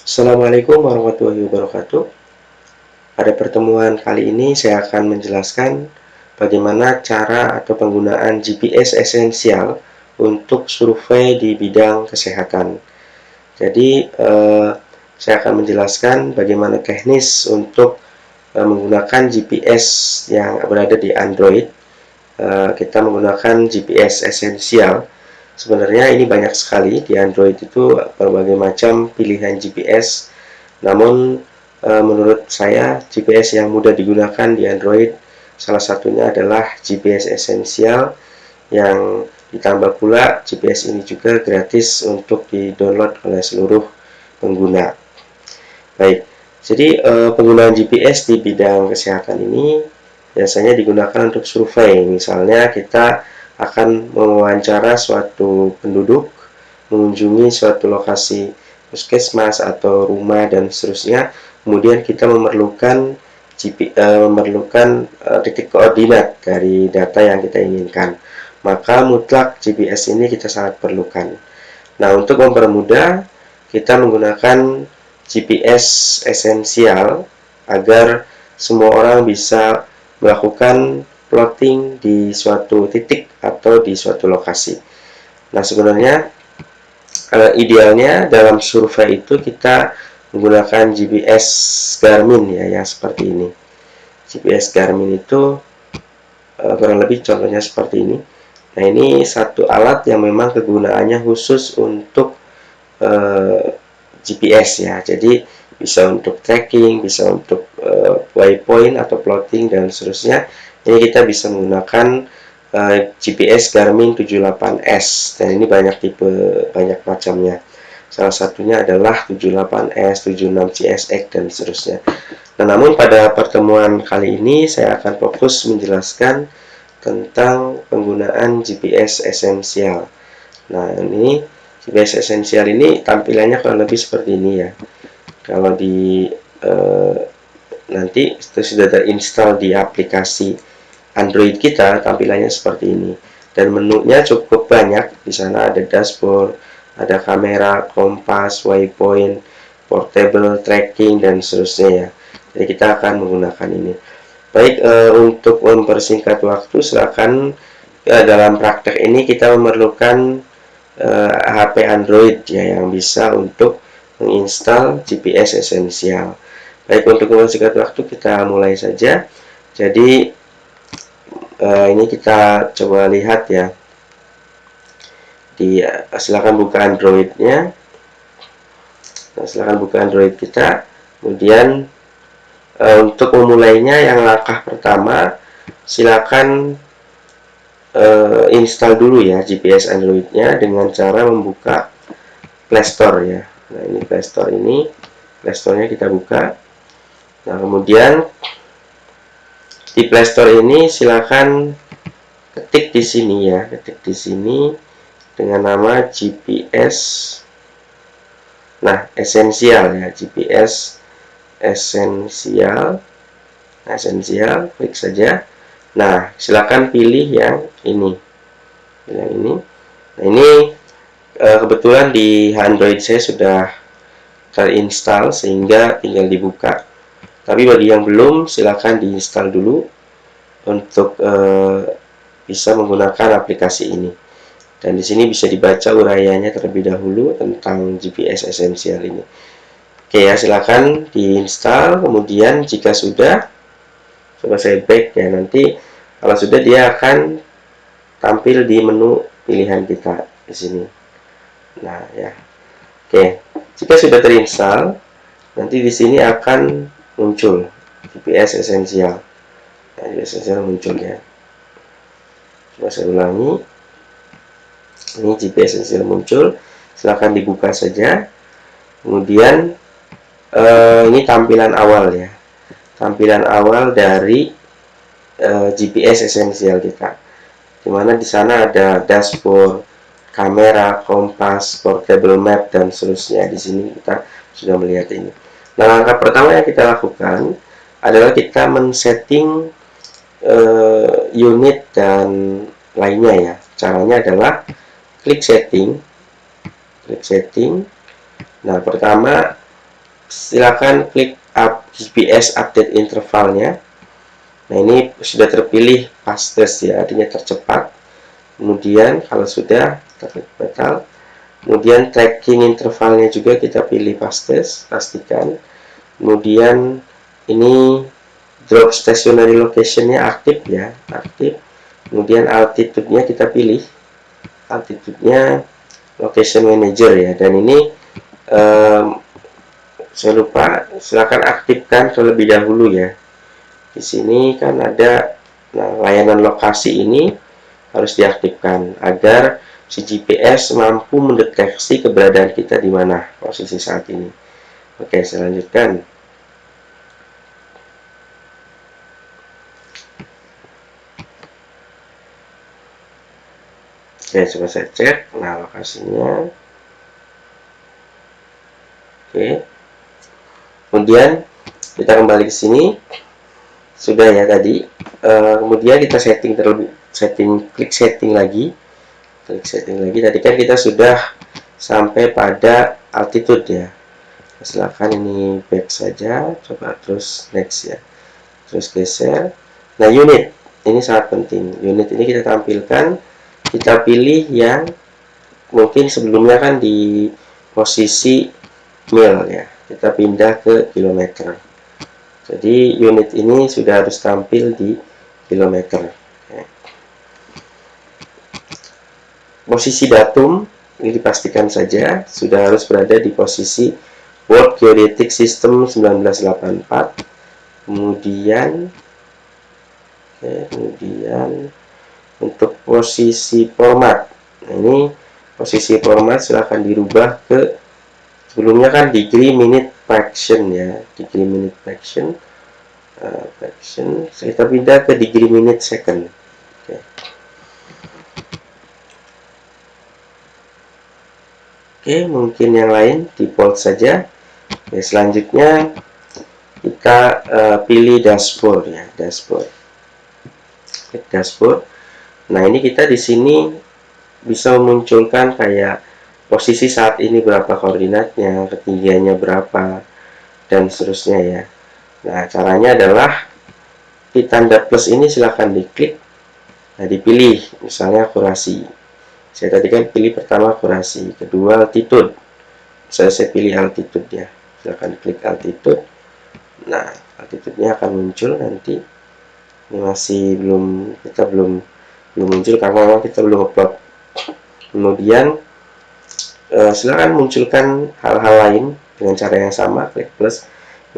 Assalamualaikum warahmatullahi wabarakatuh. Pada pertemuan kali ini saya akan menjelaskan bagaimana cara atau penggunaan GPS esensial untuk survei di bidang kesehatan. Jadi, saya akan menjelaskan bagaimana teknis untuk menggunakan GPS yang berada di Android. Kita menggunakan GPS esensial. Sebenarnya ini banyak sekali di Android itu berbagai macam pilihan GPS. Namun menurut saya GPS yang mudah digunakan di Android salah satunya adalah GPS esensial, yang ditambah pula GPS ini juga gratis untuk di-download oleh seluruh pengguna. Baik, jadi penggunaan GPS di bidang kesehatan ini biasanya digunakan untuk survei. Misalnya kita akan mewawancara suatu penduduk, mengunjungi suatu lokasi puskesmas atau rumah dan seterusnya. Kemudian kita memerlukan titik koordinat dari data yang kita inginkan. Maka mutlak GPS ini kita sangat perlukan. Nah, untuk mempermudah, kita menggunakan GPS esensial agar semua orang bisa melakukan plotting di suatu titik atau di suatu lokasi. Nah, sebenarnya idealnya dalam survei itu kita menggunakan GPS Garmin ya, yang seperti ini. GPS Garmin itu kurang lebih contohnya seperti ini. Nah, ini satu alat yang memang kegunaannya khusus untuk GPS ya. Jadi bisa untuk tracking, bisa untuk waypoint atau plotting dan seterusnya. Ini kita bisa menggunakan GPS Garmin 78S, dan ini banyak tipe, banyak macamnya. Salah satunya adalah 78S, 76CSX dan seterusnya. Nah, namun pada pertemuan kali ini saya akan fokus menjelaskan tentang penggunaan GPS esensial. Nah, ini GPS esensial ini tampilannya kurang lebih seperti ini ya. Kalau di nanti itu sudah terinstall di aplikasi Android kita, tampilannya seperti ini. Dan menunya cukup banyak. Di sana ada dashboard, ada kamera, kompas, waypoint, portable, tracking dan seterusnya ya. Jadi kita akan menggunakan ini. Baik, untuk mempersingkat waktu, silakan dalam praktek ini kita memerlukan HP Android ya, yang bisa untuk menginstal GPS esensial. Baik, untuk mempersingkat waktu kita mulai saja. Jadi ini kita coba lihat ya. Silakan buka Androidnya. Nah, silakan buka Android kita. Kemudian untuk memulainya, yang langkah pertama silakan install dulu ya GPS Androidnya dengan cara membuka Play Store ya. Nah, ini Play Store ini, Play Store-nya kita buka. Nah, kemudian di Play Store ini silakan ketik di sini ya, ketik di sini dengan nama GPS. Nah, esensial ya, GPS esensial. Nah, esensial, klik saja. Nah, silakan pilih yang ini. Yang ini. Nah, ini kebetulan di Android saya sudah terinstall sehingga tinggal dibuka. Tapi bagi yang belum, silakan diinstal dulu untuk bisa menggunakan aplikasi ini. Dan di sini bisa dibaca uraiannya terlebih dahulu tentang GPS esensial ini. Oke ya, silakan diinstal. Kemudian jika sudah, coba saya back ya, nanti kalau sudah dia akan tampil di menu pilihan kita di sini. Nah ya, oke. Jika sudah terinstall, nanti di sini akan muncul GPS esensial. Nah, GPS esensial muncul ya. Coba saya ulangi. Ini GPS esensial muncul. Silahkan dibuka saja. Kemudian ini tampilan awal ya. Tampilan awal dari GPS esensial kita. Dimana di sana ada dashboard, kamera, kompas, portable map dan seterusnya. Di sini kita sudah melihat ini. Nah, langkah pertama yang kita lakukan adalah kita men-setting unit dan lainnya ya. Caranya adalah klik setting. Nah, pertama silakan klik GPS update intervalnya. Nah, ini sudah terpilih fastest ya, artinya tercepat. Kemudian kalau sudah, kita klik batal. Kemudian tracking intervalnya juga kita pilih fastest, pastikan. Kemudian ini drop stationary locationnya aktif ya, aktif. Kemudian altitude-nya kita pilih, altitude-nya location manager ya. Dan ini saya lupa, silakan aktifkan terlebih dahulu ya. Di sini kan ada, nah, layanan lokasi ini harus diaktifkan agar si GPS mampu mendeteksi keberadaan kita di mana posisi saat ini. Oke, saya lanjutkan. Oke, coba saya cek. Nah, lokasinya. Oke. Kemudian kita kembali ke sini. Sudah ya tadi. Kemudian kita klik setting lagi. Klik setting lagi. Tadi kan kita sudah sampai pada altitude ya. Silahkan ini back saja. Coba terus next ya. Terus geser. Nah, unit. Ini sangat penting. Unit ini kita tampilkan. Kita pilih yang mungkin sebelumnya kan di posisi mil ya, kita pindah ke kilometer. Jadi unit ini sudah harus tampil di kilometer ya. Posisi datum ini dipastikan saja sudah harus berada di posisi World Geodetic System 1984. Kemudian untuk posisi format, nah, ini posisi format silahkan dirubah ke, sebelumnya kan degree minute fraction ya, degree minute fraction, kita pindah ke degree minute second. Oke, mungkin yang lain default saja. Oke, selanjutnya kita pilih dashboard ya, dashboard. Klik dashboard. Nah, ini kita di sini bisa memunculkan kayak posisi saat ini berapa koordinatnya, ketinggiannya berapa, dan seterusnya ya. Nah, caranya adalah di tanda plus ini silahkan diklik. Nah, dipilih misalnya akurasi. Saya tadi kan pilih pertama akurasi, kedua altitude. Saya pilih altitude ya. Silahkan klik altitude. Nah, altitude-nya akan muncul nanti. Ini masih belum muncul karena memang kita belum upload. Kemudian silakan munculkan hal-hal lain dengan cara yang sama, klik plus.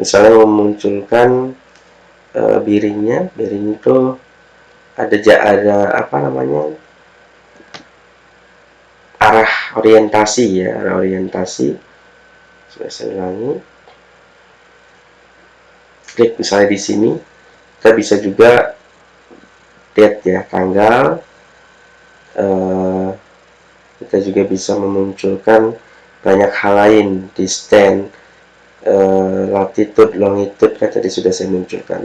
Misalnya memunculkan bearing itu ada apa namanya, arah orientasi ya, arah orientasi. Saya ulangi, klik misalnya di sini. Kita bisa juga date ya, tanggal. Kita juga bisa memunculkan banyak hal lain, distance, latitude, longitude kan tadi sudah saya munculkan,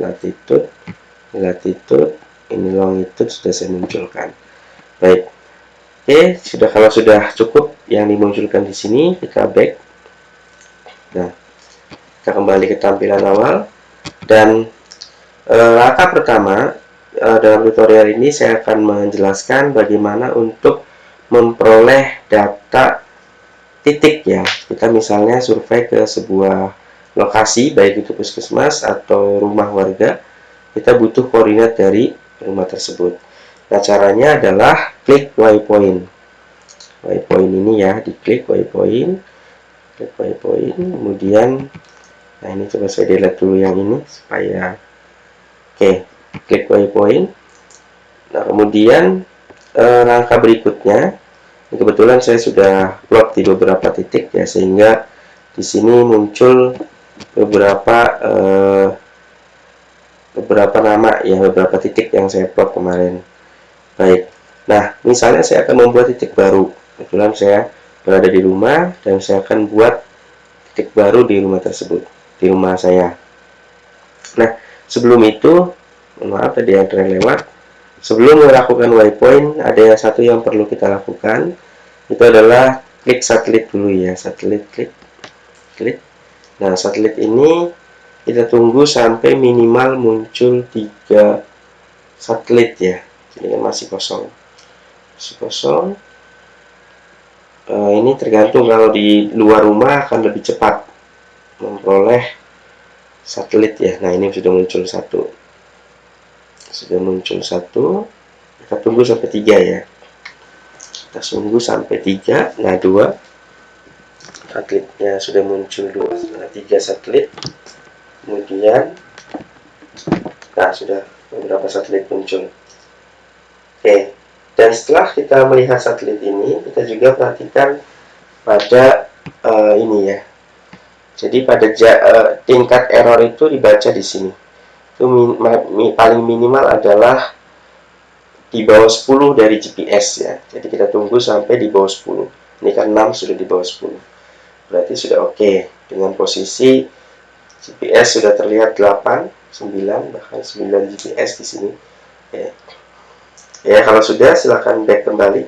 latitude, ini longitude sudah saya munculkan. Baik, oke, kalau sudah cukup yang dimunculkan di sini, kita back. Nah, kita kembali ke tampilan awal dan langkah pertama dalam tutorial ini saya akan menjelaskan bagaimana untuk memperoleh data titik ya. Kita misalnya survei ke sebuah lokasi, baik itu puskesmas atau rumah warga, kita butuh koordinat dari rumah tersebut. Nah, caranya adalah klik waypoint. Waypoint ini ya, diklik waypoint, klik waypoint, kemudian, nah ini coba saya delete dulu yang ini supaya, oke, klik waypoint. Nah, kemudian langkah berikutnya, kebetulan saya sudah plot di beberapa titik ya, sehingga di sini muncul beberapa nama ya, beberapa titik yang saya plot kemarin. Baik, nah misalnya saya akan membuat titik baru. Kebetulan saya berada di rumah dan saya akan buat titik baru di rumah tersebut, di rumah saya. Nah, sebelum itu, maaf tadi yang lewat. Sebelum melakukan waypoint, ada satu yang perlu kita lakukan, itu adalah klik satelit dulu ya, satelit, klik. Nah, satelit ini kita tunggu sampai minimal muncul 3 satelit ya. Ini kan masih kosong. Masih kosong. Ini tergantung, kalau di luar rumah akan lebih cepat memperoleh satelit ya. Nah, ini sudah muncul satu. Sudah muncul satu. Kita tunggu sampai 3 ya. Kita tunggu sampai 3. Nah, 2 satelitnya sudah muncul, 2. Nah, 3 satelit. Kemudian nah, sudah beberapa satelit muncul. Oke. Dan setelah kita melihat satelit ini, kita juga perhatikan pada ini ya. Jadi pada tingkat error itu dibaca di sini. Itu paling minimal adalah di bawah 10 dari GPS ya. Jadi kita tunggu sampai di bawah 10. Ini kan 6 sudah di bawah 10. Berarti sudah oke. Dengan posisi GPS sudah terlihat 8, 9, bahkan 9 GPS di sini. Oke. Ya, kalau sudah silahkan back kembali.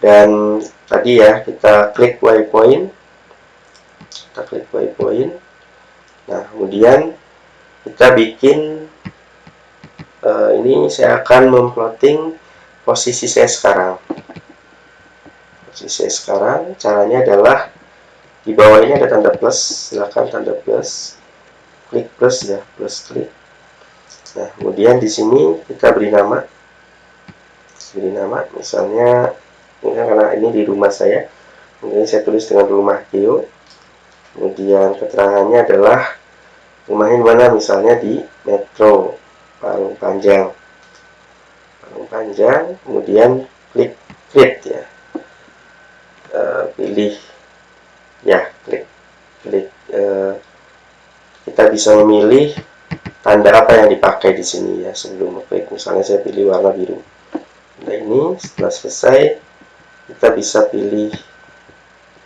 Dan tadi ya, kita klik waypoint. Kita klik waypoint. Nah, kemudian kita bikin ini saya akan memplotting posisi saya sekarang. Posisi saya sekarang, caranya adalah di bawah ini ada tanda plus, silakan tanda plus, klik plus ya, plus klik. Nah, kemudian di sini kita beri nama, misalnya ini karena ini di rumah saya, kemudian saya tulis dengan rumah Geo. Kemudian keterangannya adalah rumahnya mana, misalnya di Metro Parung Panjang. Kemudian klik create ya, pilih ya, klik kita bisa memilih tanda apa yang dipakai di sini ya sebelum klik. Misalnya saya pilih warna biru. Nah, ini setelah selesai kita bisa pilih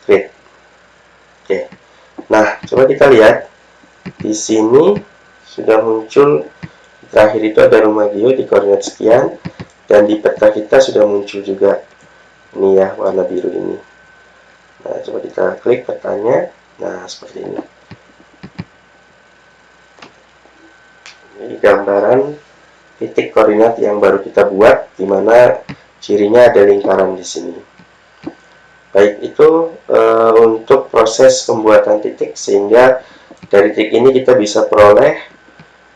create. Oke. Nah, coba kita lihat di sini sudah muncul. Terakhir itu ada rumah Geo di koordinat sekian, dan di peta kita sudah muncul juga ini ya, warna biru ini. Nah, coba kita klik petanya. Nah, seperti ini. Ini gambaran titik koordinat yang baru kita buat, di mana cirinya ada lingkaran di sini. Baik, itu untuk proses pembuatan titik, sehingga dari titik ini kita bisa peroleh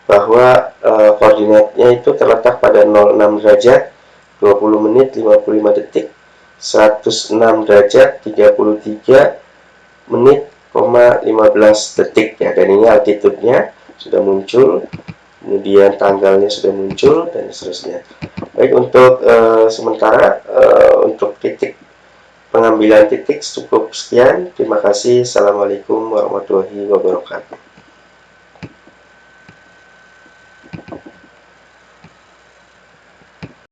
bahwa koordinatnya itu terletak pada 06 derajat 20 menit 55 detik, 106 derajat 33 menit, 15 detik ya. Dan ini altitude-nya sudah muncul, kemudian tanggalnya sudah muncul, dan seterusnya. Baik, untuk sementara untuk titik pengambilan titik cukup sekian. Terima kasih. Assalamualaikum warahmatullahi wabarakatuh.